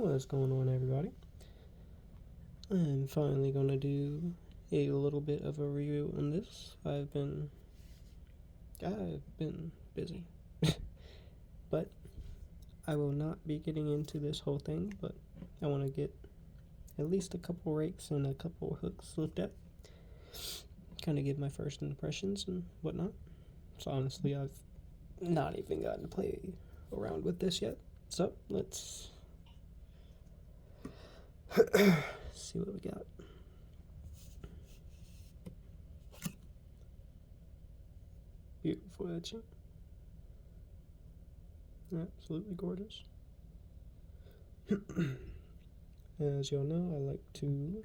What's going on, everybody? I'm finally gonna do a little bit of a review on this. I've been busy, but I will not be getting into this whole thing. But I want to get at least a couple rakes and a couple hooks looked at, kind of give my first impressions and whatnot. So honestly, I've not even gotten to play around with this yet. So let's see what we got. Beautiful etching. Absolutely gorgeous. As y'all know, I like to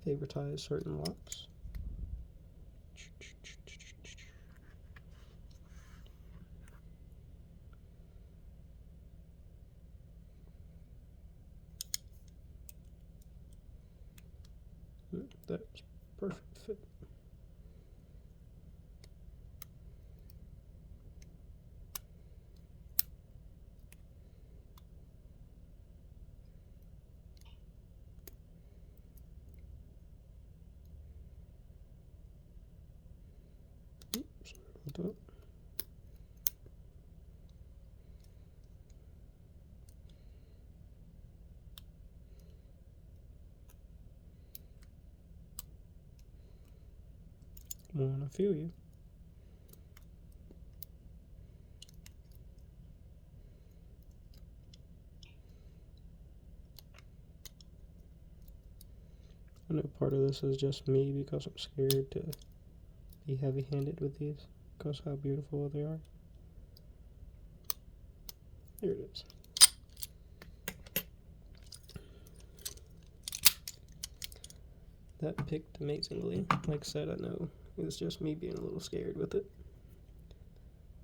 favoritize certain locks. That's perfect fit. Sorry about that. Wanna feel you. I know part of this is just me because I'm scared to be heavy-handed with these because how beautiful they are. There it is. That picked amazingly. Like I said, I know it was just me being a little scared with it.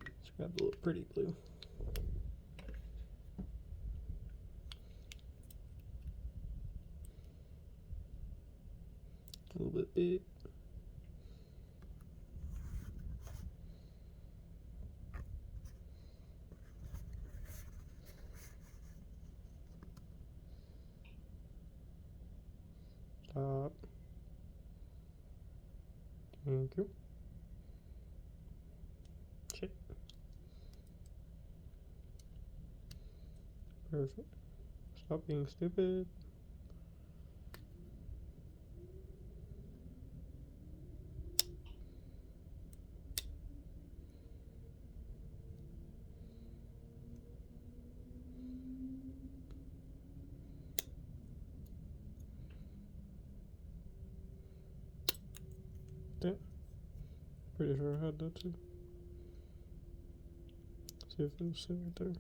Let's grab a little pretty blue. A little bit big. Stop. Thank you. Check. Perfect. Stop being stupid. Yeah. Pretty sure I had that too. See if it was sitting right there.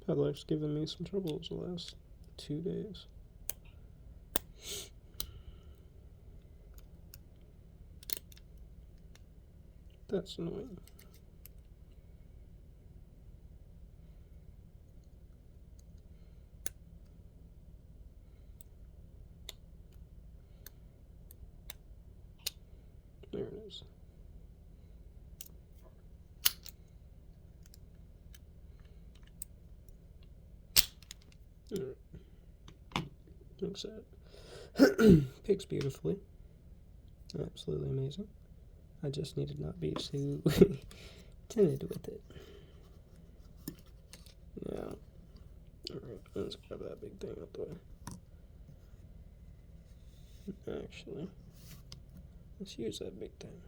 Padlock's given me some troubles the last 2 days. That's annoying. There it is. Alright. Looks at picks beautifully. Absolutely amazing. I just need to not be too timid with it. Yeah. Alright, let's grab that big thing out the way. Actually, let's use that big thing.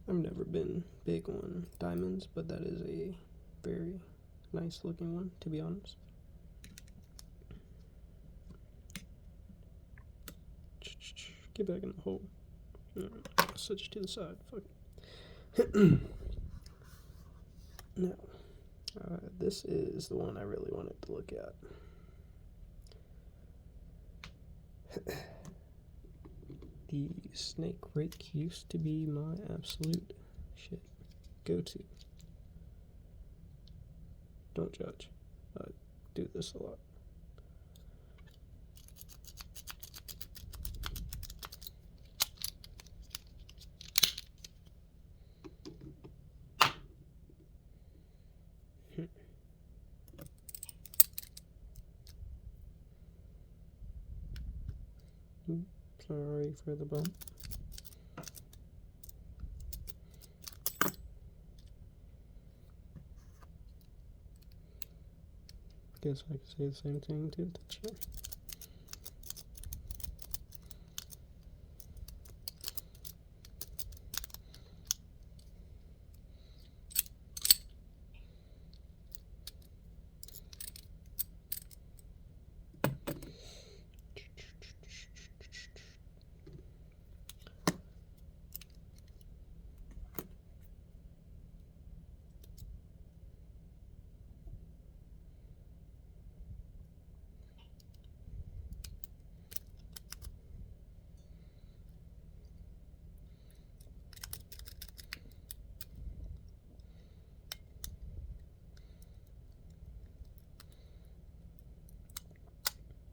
I've never been big on diamonds, but that is a very nice looking one, to be honest. Get back in the hole. Switch to the side. Fuck it. Now, this is the one I really wanted to look at. The snake rake used to be my absolute shit go-to. Don't judge. I do this a lot. Sorry for the bump. Guess I could say the same thing to the teacher.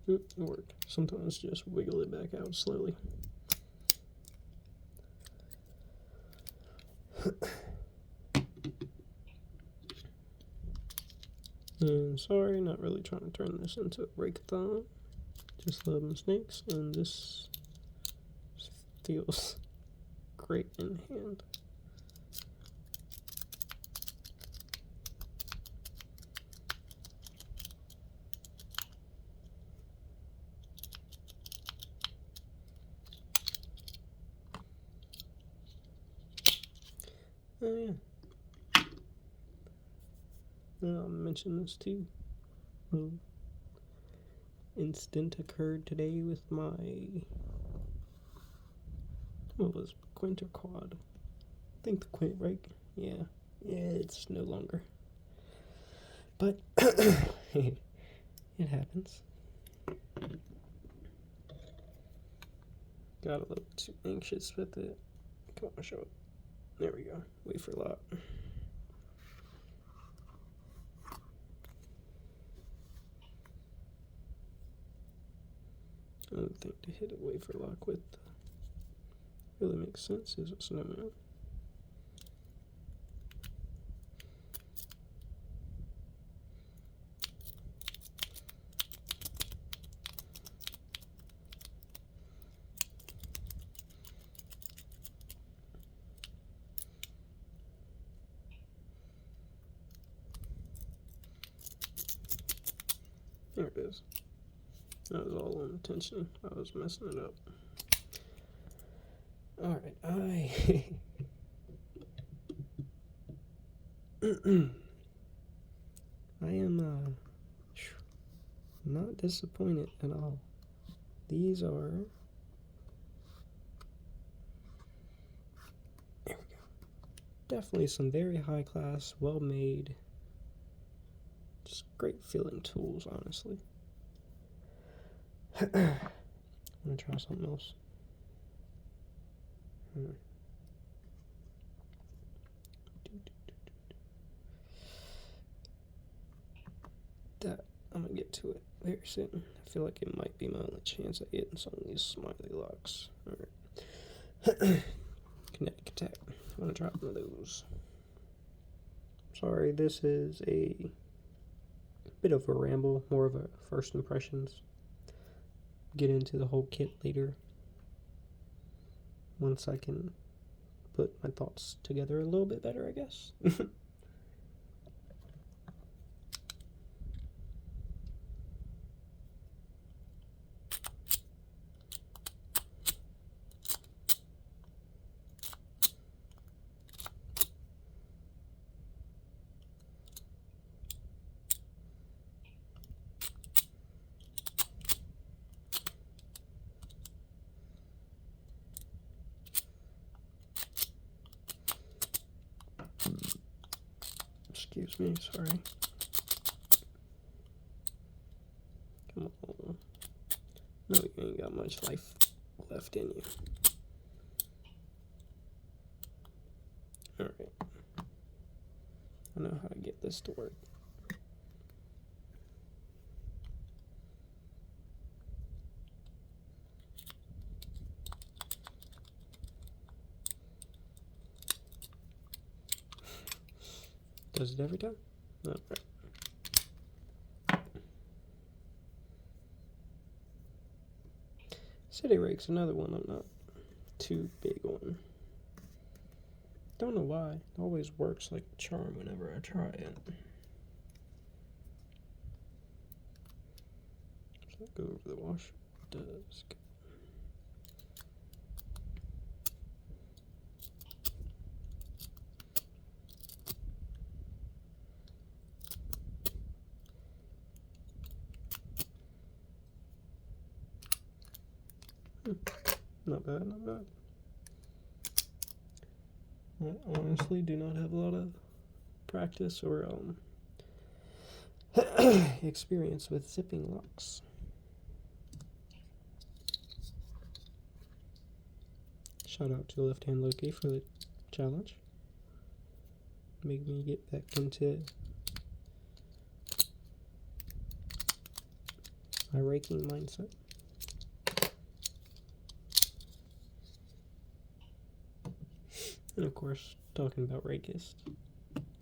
It worked. Sometimes just wiggle it back out slowly. And sorry, not really trying to turn this into a breakathon. Just loving snakes, and this feels great in hand. Oh yeah. I'll mention this too. A little incident occurred today with my, what was Quint or Quad? I think the Quint, right? Yeah, it's no longer. But it happens. Got a little too anxious with it. Come on, show it. There we go. Wafer lock. I don't think to hit a wafer lock with really makes sense as a snowman. There it is. That was all unintentional. I was messing it up. Alright, I am not disappointed at all. These are, there we go. Definitely some very high class, well made, just great feeling tools, honestly. I'm gonna try something else. That, I'm gonna get to it very soon. I feel like it might be my only chance at getting some of these smiley locks. Alright. Kinetic attack. I'm gonna try one of those. Sorry, this is a bit of a ramble, more of a first impressions. Get into the whole kit later once I can put my thoughts together a little bit better, I guess. me, sorry. Come on. No, you ain't got much life left in you. Alright. I know how to get this to work. Does it every time? Alright. City Rake's another one I'm not too big on. Don't know why. It always works like a charm whenever I try it. Does that go over the wash? It does. Not bad, not bad. I honestly do not have a lot of practice or experience with zipping locks. Shout out to Left Hand Loki for the challenge. Make me get back into my raking mindset. And of course, talking about Rakist,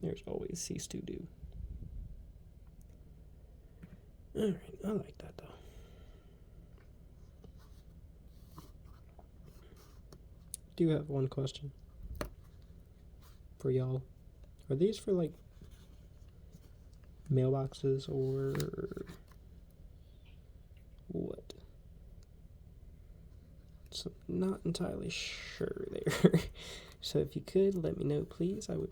there's always Cease to Do. Alright, I like that though. Do have one question for y'all. Are these for like mailboxes or what? So I'm not entirely sure there. So if you could let me know, please, I would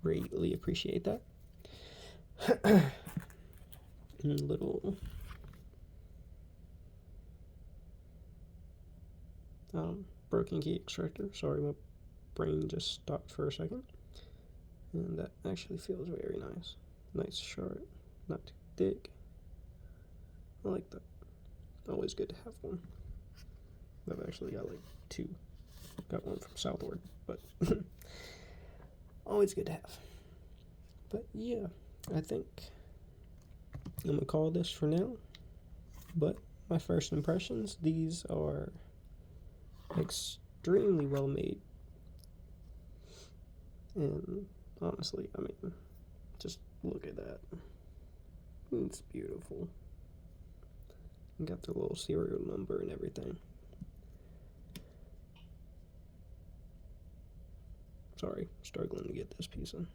greatly appreciate that. Little broken key extractor. Sorry, my brain just stopped for a second. And that actually feels very nice. Nice, sharp, not too thick. I like that. Always good to have one. I've actually got like two. Got one from Southward, but always good to have. But yeah, I think I'm gonna call this for now. But my first impressions, these are extremely well made. And honestly, I mean, just look at that. It's beautiful. Got the little serial number and everything. Sorry, struggling to get this piece in.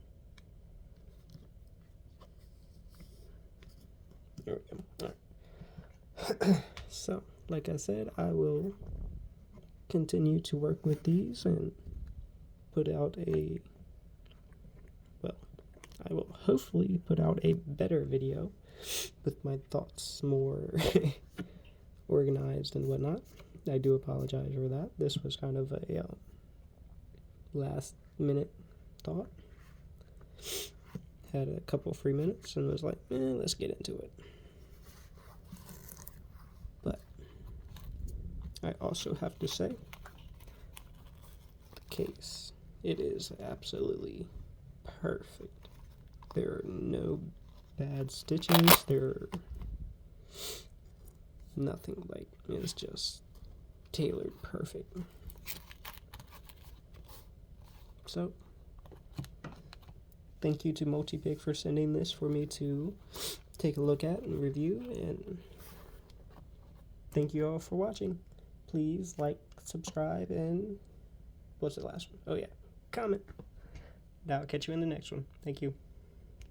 There we go. Alright. So, like I said, I will continue to work with these and put out I will hopefully put out a better video with my thoughts more organized and whatnot. I do apologize for that. This was kind of a last minute thought. Had a couple free minutes and was like, let's get into it. But I also have to say, the case, it is absolutely perfect. There are no bad stitchings. There are nothing, like, it's just tailored perfect. So, thank you to Multipig for sending this for me to take a look at and review, and thank you all for watching. Please like, subscribe, and what's the last one? Oh yeah, comment. I'll catch you in the next one. Thank you.